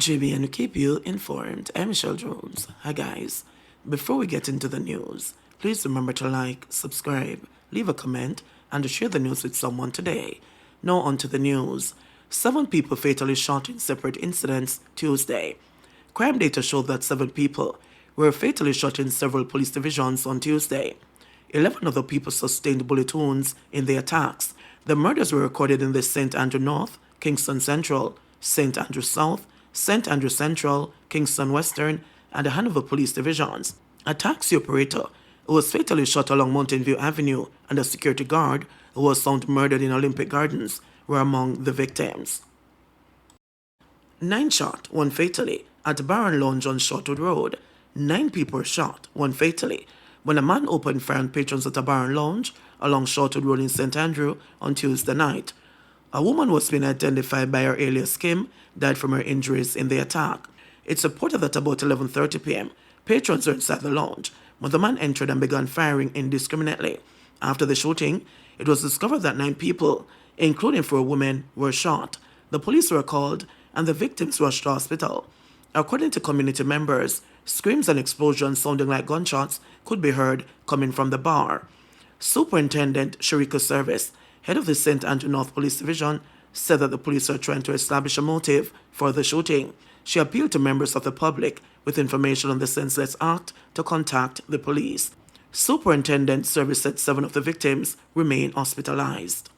JBNN keep you informed. I'm Michelle Jones. Hi guys. Before we get into the news, please remember to like, subscribe, leave a comment, and to share the news with someone today. Now on to the news. 7 people fatally shot in separate incidents Tuesday. Crime data showed that 7 people were fatally shot in several police divisions on Tuesday. 11 other people sustained bullet wounds in the attacks. The murders were recorded in the St. Andrew North, Kingston Central, St. Andrew South, St. Andrew Central, Kingston Western, and the Hanover Police Divisions. A taxi operator who was fatally shot along Mountain View Avenue and a security guard who was found murdered in Olympic Gardens were among the victims. 9 shot, 1 fatally, at Barron Lounge on Shortwood Road. 9 people were shot, 1 fatally, when a man opened fire on patrons at a Barron Lounge along Shortwood Road in St. Andrew on Tuesday night. A woman was being identified by her alias Kim died from her injuries in the attack. It's reported that about 11:30 p.m., patrons were inside the lounge when the man entered and began firing indiscriminately. After the shooting, it was discovered that 9 people, including 4 women, were shot. The police were called and the victims rushed to hospital. According to community members, screams and explosions sounding like gunshots could be heard coming from the bar. Superintendent Sharika Service, head of the St. Andrew North Police Division, said that the police are trying to establish a motive for the shooting. She appealed to members of the public with information on the senseless act to contact the police. Superintendent Service said 7 of the victims remain hospitalized.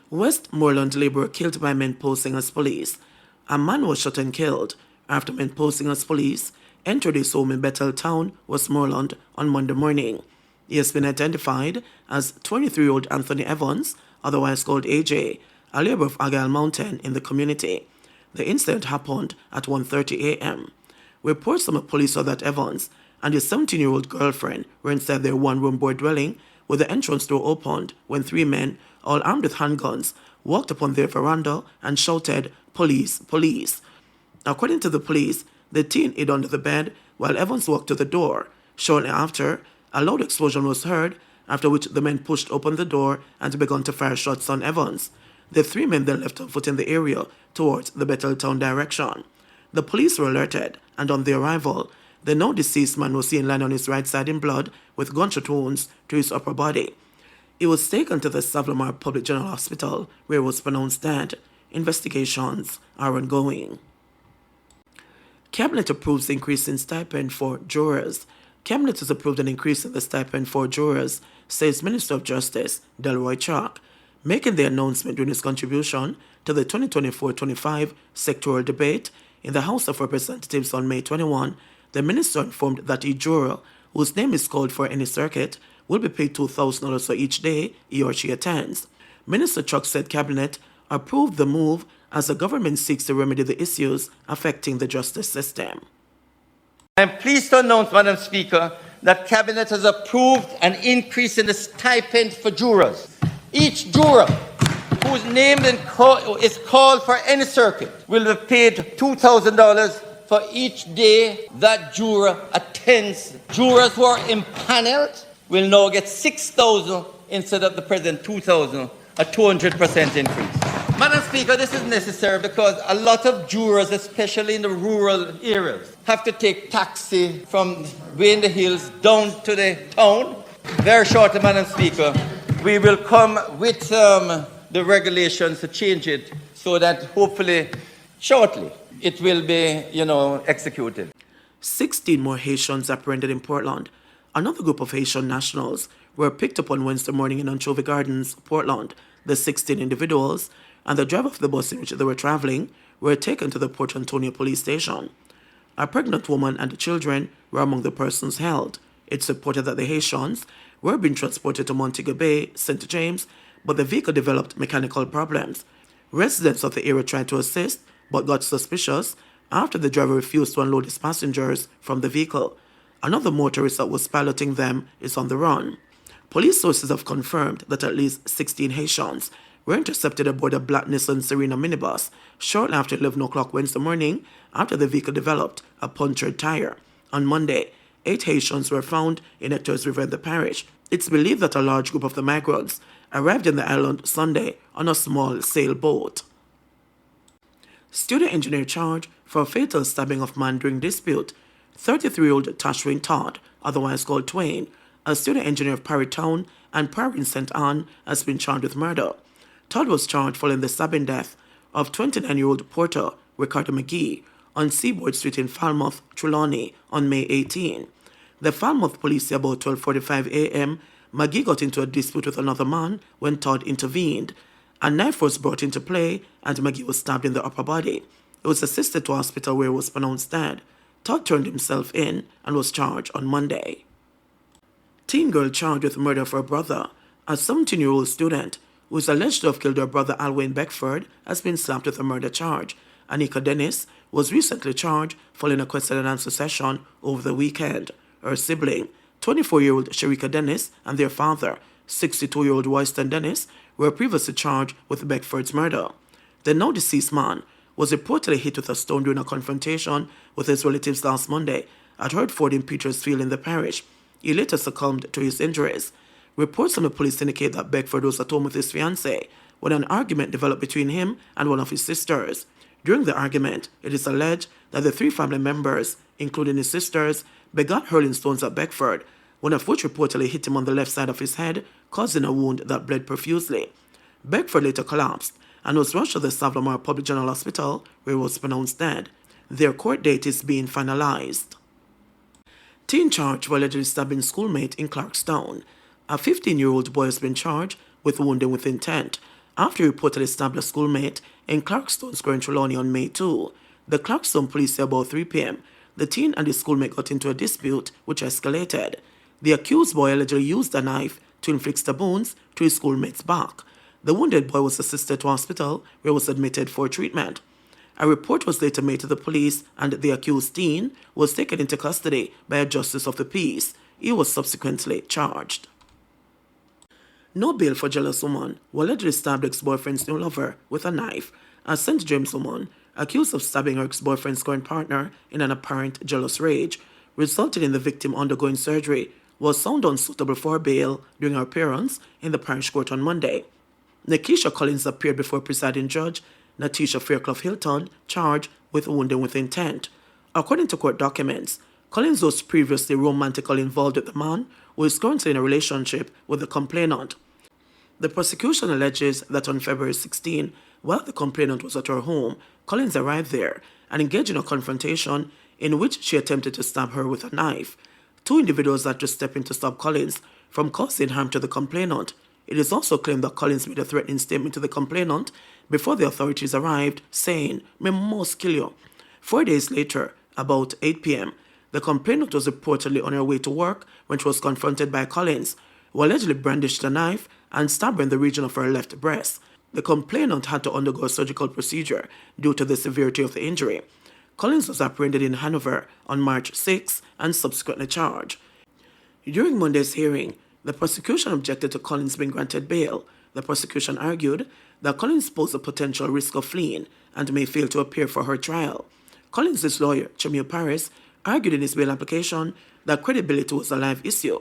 Westmoreland laborer killed by men posing as police. A man was shot and killed after men posing as police entered his home in Bethel Town, Westmoreland, on Monday morning. He has been identified as 23-year-old Anthony Evans, otherwise called AJ, a laborer of Argyle Mountain in the community. The incident happened at 1:30 a.m. Reports from the police saw that Evans and his 17-year-old girlfriend were inside their one-room board dwelling with the entrance door opened when 3 men, all armed with handguns, walked upon their veranda and shouted, "Police, police." According to the police, the teen hid under the bed while Evans walked to the door. Shortly after, a loud explosion was heard, after which the men pushed open the door and began to fire shots on Evans. The 3 men then left on foot in the area towards the Betheltown direction. The police were alerted, and on their arrival, the now deceased man was seen lying on his right side in blood with gunshot wounds to his upper body. He was taken to the Savlamar Public General Hospital, where he was pronounced dead. Investigations are ongoing. Cabinet approves increase in stipend for jurors. Cabinet has approved an increase in the stipend for jurors, says Minister of Justice Delroy Chalk, making the announcement during his contribution to the 2024-25 sectoral debate in the House of Representatives on May 21. The minister informed that each juror whose name is called for any circuit will be paid $2,000 for each day he or she attends. Minister Chalk said Cabinet approved the move as the government seeks to remedy the issues affecting the justice system. I am pleased to announce, Madam Speaker, that Cabinet has approved an increase in the stipend for jurors. Each juror whose name is called for any circuit will be paid $2,000 for each day that juror attends. Jurors who are impaneled will now get $6,000 instead of the present $2,000, a 200% increase. Madam Speaker, this is necessary because a lot of jurors, especially in the rural areas, have to take taxi from way in the hills down to the town. Very shortly, Madam Speaker, we will come with the regulations to change it so that hopefully shortly it will be, executed. 16 more Haitians apprehended in Portland. Another group of Haitian nationals were picked up on Wednesday morning in Anchovy Gardens, Portland. The 16 individuals and the driver of the bus in which they were traveling were taken to the Port Antonio police station. A pregnant woman and the children were among the persons held. It's reported that the Haitians were being transported to Montego Bay, St. James, but the vehicle developed mechanical problems. Residents of the area tried to assist, but got suspicious after the driver refused to unload his passengers from the vehicle. Another motorist that was piloting them is on the run. Police sources have confirmed that at least 16 Haitians were intercepted aboard a black Nissan Serena minibus shortly after 11 o'clock Wednesday morning after the vehicle developed a punctured tire. On Monday, 8 Haitians were found in Hector's River in the parish. It's believed that a large group of the migrants arrived in the island Sunday on a small sailboat. Student engineer charged for a fatal stabbing of man during dispute. 33-year-old Tashwin Todd, otherwise called Twain, a student engineer of Parry Town and Parry St. Anne, has been charged with murder. Todd was charged following the stabbing death of 29-year-old Porter Ricardo McGee on Seaboard Street in Falmouth, Trelawney on May 18. The Falmouth police say about 12:45 a.m., McGee got into a dispute with another man when Todd intervened. A knife was brought into play and McGee was stabbed in the upper body. He was assisted to hospital where he was pronounced dead. Todd turned himself in and was charged on Monday. Teen girl charged with murder for her brother. A 17-year-old student who is alleged to have killed her brother Alwyn Beckford has been slapped with a murder charge. Anika Dennis was recently charged following a question and answer session over the weekend. Her sibling, 24-year-old Sharika Dennis, and their father, 62-year-old Royston Dennis, were previously charged with Beckford's murder. The now deceased man was reportedly hit with a stone during a confrontation with his relatives last Monday at Hertford in Petersfield in the parish. He later succumbed to his injuries. Reports from the police indicate that Beckford was at home with his fiancée when an argument developed between him and one of his sisters. During the argument, it is alleged that the three family members, including his sisters, began hurling stones at Beckford, one of which reportedly hit him on the left side of his head, causing a wound that bled profusely. Beckford later collapsed and was rushed to the Savlamar Public General Hospital, where he was pronounced dead. Their court date is being finalized. Teen charged for allegedly stabbing schoolmate in Clarkstown. A 15-year-old boy has been charged with wounding with intent after he reportedly stabbed a schoolmate in Clarkstown Square in Trelawney on May 2. The Clarkstown police say about 3 p.m., the teen and his schoolmate got into a dispute which escalated. The accused boy allegedly used a knife to inflict stab wounds to his schoolmate's back. The wounded boy was assisted to hospital where he was admitted for treatment. A report was later made to the police and the accused teen was taken into custody by a justice of the peace. He was subsequently charged. No bail for jealous woman who allegedly stabbed ex-boyfriend's new lover with a knife. A St. James woman accused of stabbing her ex-boyfriend's current partner in an apparent jealous rage, resulting in the victim undergoing surgery, was found unsuitable for bail during her appearance in the parish court on Monday. Nikisha Collins appeared before presiding judge Natisha Fairclough-Hilton, charged with wounding with intent. According to court documents, Collins was previously romantically involved with the man who is currently in a relationship with the complainant. The prosecution alleges that on February 16, while the complainant was at her home, Collins arrived there and engaged in a confrontation in which she attempted to stab her with a knife. Two individuals had to step in to stop Collins from causing harm to the complainant. It is also claimed that Collins made a threatening statement to the complainant before the authorities arrived, saying, "Me must kill you." 4 days later, about 8 p.m., the complainant was reportedly on her way to work when she was confronted by Collins, who allegedly brandished a knife and stabbed her in the region of her left breast. The complainant had to undergo a surgical procedure due to the severity of the injury. Collins was apprehended in Hanover on March 6 and subsequently charged. During Monday's hearing, the prosecution objected to Collins being granted bail. The prosecution argued that Collins posed a potential risk of fleeing and may fail to appear for her trial. Collins' lawyer, Chamil Paris, argued in his bail application that credibility was a live issue.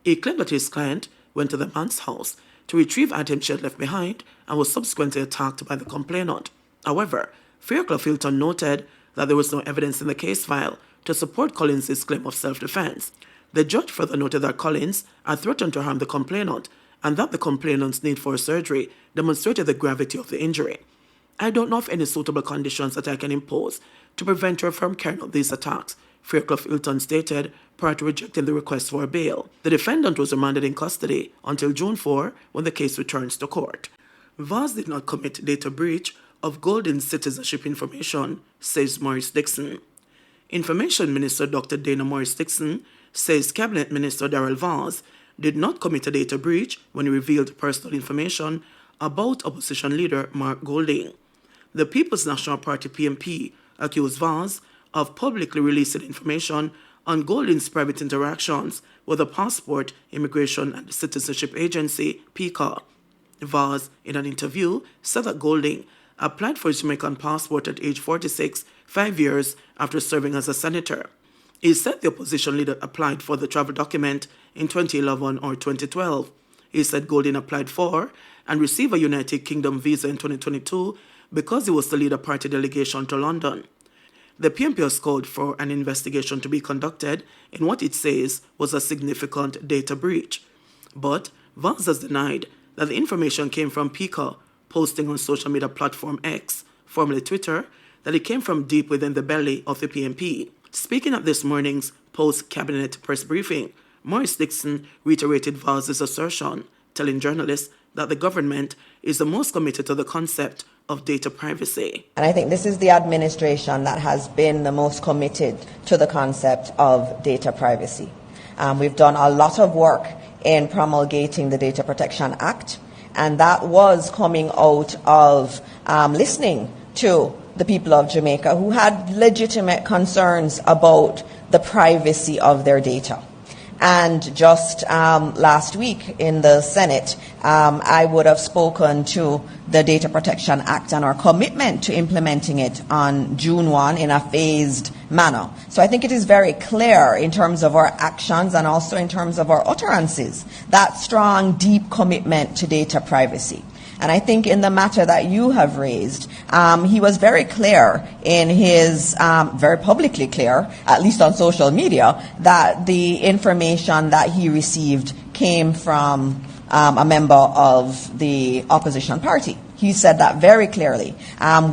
He claimed that his client went to the man's house to retrieve items she had left behind and was subsequently attacked by the complainant. However, Fairclough-Hilton noted that there was no evidence in the case file to support Collins' claim of self-defense. The judge further noted that Collins had threatened to harm the complainant and that the complainant's need for surgery demonstrated the gravity of the injury. "I don't know of any suitable conditions that I can impose to prevent her from carrying out these attacks," Fairclough-Hilton stated prior to rejecting the request for bail. The defendant was remanded in custody until June 4 when the case returns to court. Vaz did not commit data breach of Golden's citizenship information, says Maurice Dixon. Information Minister Dr. Dana Maurice Dixon says Cabinet Minister Darrell Vaz did not commit a data breach when he revealed personal information about opposition leader Mark Golding. The People's National Party PNP accused Vaz of publicly releasing information on Golding's private interactions with the Passport, Immigration and Citizenship Agency, PICA. Vaz, in an interview, said that Golding applied for his Jamaican passport at age 46, 5 years after serving as a senator. He said the opposition leader applied for the travel document in 2011 or 2012. He said Golding applied for and received a United Kingdom visa in 2022 because he was to lead a party delegation to London. The PNP has called for an investigation to be conducted in what it says was a significant data breach. But Vaz has denied that the information came from Pika, posting on social media platform X, formerly Twitter, that it came from deep within the belly of the PNP. Speaking at this morning's post-cabinet press briefing, Maurice Dixon reiterated Vaz's assertion, telling journalists that the government is the most committed to the concept of data privacy. And I think this is the administration that has been the most committed to the concept of data privacy. We've done a lot of work in promulgating the Data Protection Act, and that was coming out of listening to the people of Jamaica who had legitimate concerns about the privacy of their data. And just last week in the Senate, I would have spoken to the Data Protection Act and our commitment to implementing it on June 1 in a phased manner. So I think it is very clear in terms of our actions and also in terms of our utterances, that strong, deep commitment to data privacy. And I think in the matter that you have raised, he was very clear in his, very publicly clear, at least on social media, that the information that he received came from a member of the opposition party. He said that very clearly.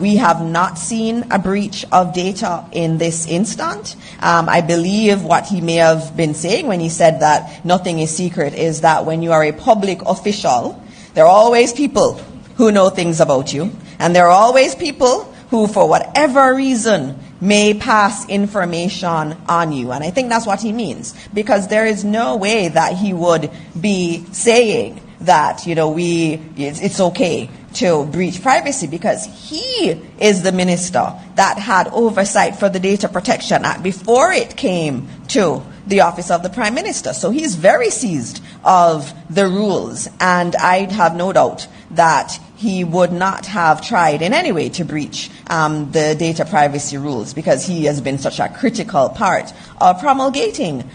We have not seen a breach of data in this instant. I believe what he may have been saying when he said that nothing is secret is that when you are a public official, there are always people who know things about you, and there are always people who, for whatever reason, may pass information on you. And I think that's what he means, because there is no way that he would be saying that, it's okay to breach privacy, because he is the minister that had oversight for the Data Protection Act before it came to the office of the Prime Minister. So he's very seized of the rules, and I have no doubt that he would not have tried in any way to breach the data privacy rules, because he has been such a critical part of promulgating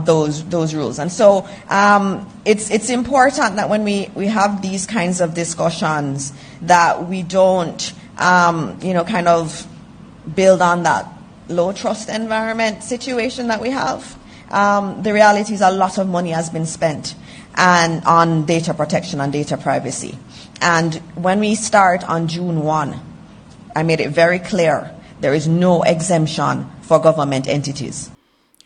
those rules. And so it's important that when we have these kinds of discussions, that we don't kind of build on that low trust environment situation that we have. The reality is a lot of money has been spent on data protection and data privacy. And when we start on June 1, I made it very clear there is no exemption for government entities.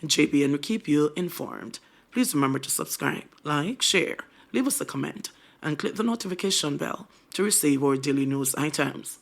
JBNN will keep you informed. Please remember to subscribe, like, share, leave us a comment, and click the notification bell to receive our daily news items.